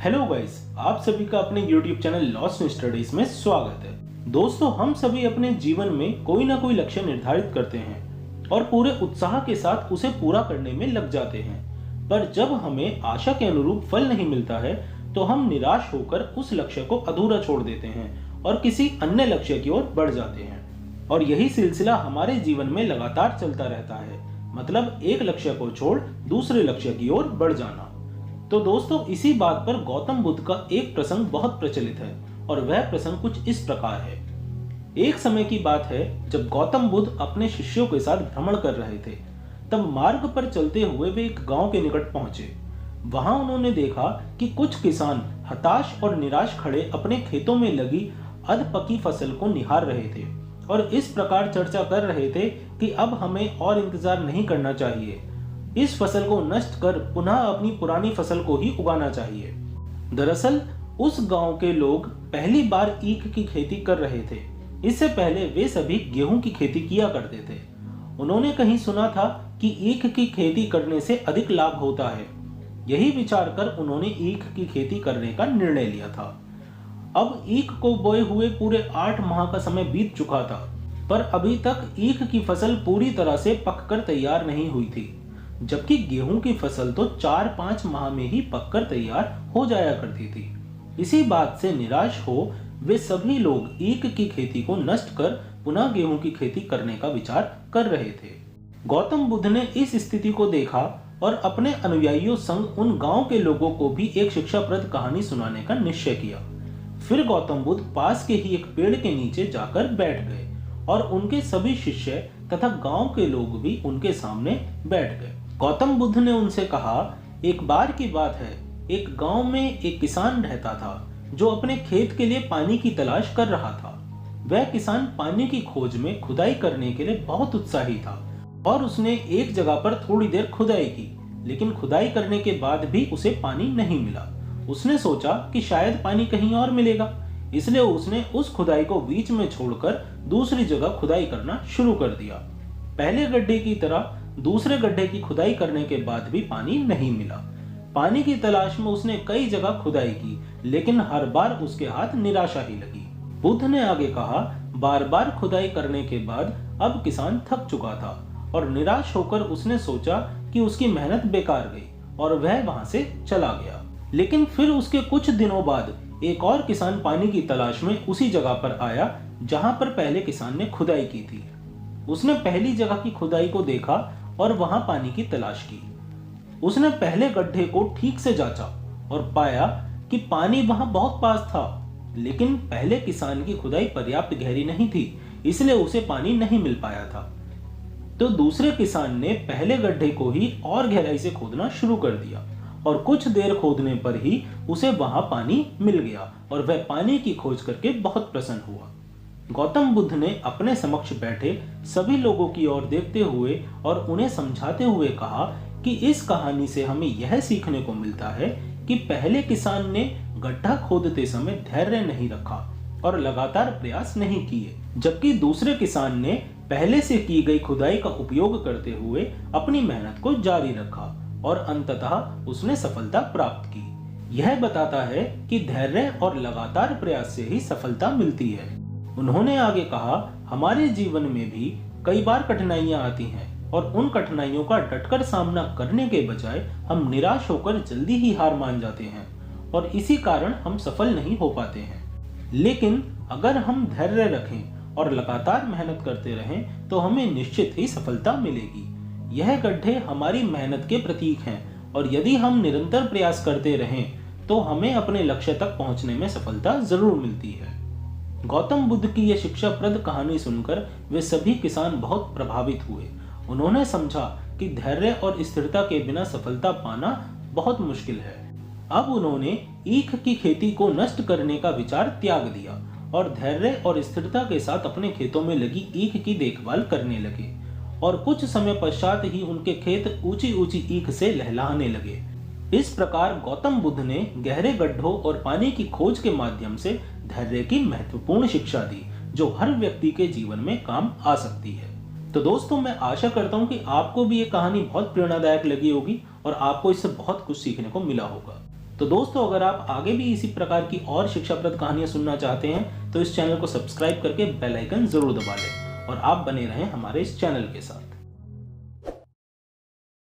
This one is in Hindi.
हेलो गाइस, आप सभी का अपने YouTube channel lost in studies में स्वागत है। दोस्तों, हम सभी अपने जीवन में कोई ना कोई लक्ष्य निर्धारित करते हैं और पूरे उत्साह के साथ उसे पूरा करने में लग जाते हैं। पर जब हमें आशा के अनुरूप फल नहीं मिलता है तो हम निराश होकर उस लक्ष्य को अधूरा छोड़ देते हैं और किसी अन्य लक्ष्य की ओर बढ़ जाते हैं। और यही सिलसिला हमारे जीवन में लगातार चलता रहता है, मतलब एक लक्ष्य को छोड़ दूसरे लक्ष्य की ओर बढ़ जाना। तो दोस्तों, इसी बात पर गौतम बुद्ध का एक प्रसंग बहुत प्रचलित है और वह प्रसंग कुछ इस प्रकार है। एक समय की बात है जब गौतम बुद्ध अपने शिष्यों के साथ भ्रमण कर रहे थे। तब मार्ग पर चलते हुए वे एक गांव के निकट पहुंचे। वहां उन्होंने देखा कि कुछ किसान हताश और निराश खड़े अपने खेतों में लगी अधपकी फसल को निहार रहे थे और इस प्रकार चर्चा कर रहे थे कि अब हमें और इंतजार नहीं करना चाहिए, इस फसल को नष्ट कर पुनः अपनी पुरानी फसल को ही उगाना चाहिए। दरअसल उस गांव के लोग पहली बार ईख की खेती कर रहे थे। इससे पहले वे सभी गेहूं की खेती किया करते थे। उन्होंने कहीं सुना था कि ईख की खेती करने से अधिक लाभ होता है। यही विचार कर उन्होंने ईख की खेती करने का निर्णय लिया था। अब ईख को बोए हुए पूरे 8 माह का समय बीत चुका था, पर अभी तक ईख की फसल पूरी तरह से पककर तैयार नहीं हुई थी, जबकि गेहूं की फसल तो 4-5 माह में ही पककर तैयार हो जाया करती थी। इसी बात से निराश हो वे सभी लोग ईख की खेती को नष्ट कर पुनः गेहूं की खेती करने का विचार कर रहे थे। गौतम बुद्ध ने इस स्थिति को देखा और अपने अनुयायियों संग उन गांव के लोगों को भी एक शिक्षाप्रद कहानी सुनाने का निश्चय किया। फिर गौतम बुद्ध पास के ही एक पेड़ के नीचे जाकर बैठ गए और उनके सभी शिष्य तथा गांव के लोग भी उनके सामने बैठ गए। गौतम बुद्ध ने उनसे कहा, एक बार की बात है, एक गांव में एक किसान रहता था जो अपने खेत के लिए पानी की तलाश कर रहा था। वह किसान पानी की खोज में खुदाई करने के लिए बहुत उत्साही था और उसने एक जगह पर थोड़ी देर खुदाई की, लेकिन खुदाई करने के बाद भी उसे पानी नहीं मिला। उसने सोचा कि शायद पानी कहीं और मिलेगा, इसलिए उसने उस खुदाई को बीच में छोड़कर दूसरी जगह खुदाई करना शुरू कर दिया। पहले गड्ढे की तरह दूसरे गड्ढे की खुदाई करने के बाद भी पानी नहीं मिला। पानी की तलाश में उसने कई जगह खुदाई की, लेकिन हर बार उसके हाथ निराशा ही लगी। बुद्ध ने आगे कहा, बार बार खुदाई करने के बाद अब किसान थक चुका था और निराश होकर उसने सोचा कि उसकी मेहनत बेकार गई और वह वहां से चला गया। लेकिन फिर उसके कुछ दिनों बाद एक और किसान पानी की तलाश में उसी जगह पर आया जहां पर पहले किसान ने खुदाई की थी। उसने पहली जगह की खुदाई को देखा और वहां पानी की तलाश की। उसने पहले गड्ढे को ठीक से जांचा और पाया कि पानी वहां बहुत पास था, लेकिन पहले किसान की खुदाई पर्याप्त गहरी नहीं थी, इसलिए उसे पानी नहीं मिल पाया था। तो दूसरे किसान ने पहले गड्ढे को ही और गहराई से खोदना शुरू कर दिया और कुछ देर खोदने पर ही उसे वहां पानी मिल गया और वह पानी की खोज करके बहुत प्रसन्न हुआ। गौतम बुद्ध ने अपने समक्ष बैठे सभी लोगों की ओर देखते हुए और उन्हें समझाते हुए कहा कि इस कहानी से हमें यह सीखने को मिलता है कि पहले किसान ने गड्ढा खोदते समय धैर्य नहीं रखा और लगातार प्रयास नहीं किए, जबकि दूसरे किसान ने पहले से की गई खुदाई का उपयोग करते हुए अपनी मेहनत को जारी रखा और अंततः उसने सफलता प्राप्त की। यह बताता है कि धैर्य और लगातार प्रयास से ही सफलता मिलती है। उन्होंने आगे कहा, हमारे जीवन में भी कई बार कठिनाइयां आती हैं और उन कठिनाइयों का डटकर सामना करने के बजाय हम निराश होकर जल्दी ही हार मान जाते हैं और इसी कारण हम सफल नहीं हो पाते हैं। लेकिन अगर हम धैर्य रखें और लगातार मेहनत करते रहें तो हमें निश्चित ही सफलता मिलेगी। यह गड्ढे हमारी मेहनत के प्रतीक हैं और यदि हम निरंतर प्रयास करते रहें तो हमें अपने लक्ष्य तक पहुंचने में सफलता जरूर मिलती है। गौतम बुद्ध की यह शिक्षाप्रद कहानी सुनकर वे सभी किसान बहुत प्रभावित हुए। उन्होंने समझा कि धैर्य और स्थिरता के बिना सफलता पाना बहुत मुश्किल है। अब उन्होंने ईख की खेती को नष्ट करने का विचार त्याग दिया और धैर्य और स्थिरता के साथ अपने खेतों में लगी ईख की देखभाल करने लगे और कुछ समय पश्चात ही उनके खेत ऊंची ऊंची ईख से लहलहाने लगे। इस प्रकार गौतम बुद्ध ने गहरे गड्ढों और पानी की खोज के माध्यम से धैर्य की महत्वपूर्ण शिक्षा दी, जो हर व्यक्ति के जीवन में काम आ सकती है। तो दोस्तों, मैं आशा करता हूँ कि आपको भी ये कहानी बहुत प्रेरणादायक लगी होगी और आपको इससे बहुत कुछ सीखने को मिला होगा। तो दोस्तों, अगर आप आगे भी इसी प्रकार की और शिक्षाप्रद कहानियां सुनना चाहते हैं तो इस चैनल को सब्सक्राइब करके बेल आइकन जरूर दबा लें और आप बने रहें हमारे इस चैनल के साथ।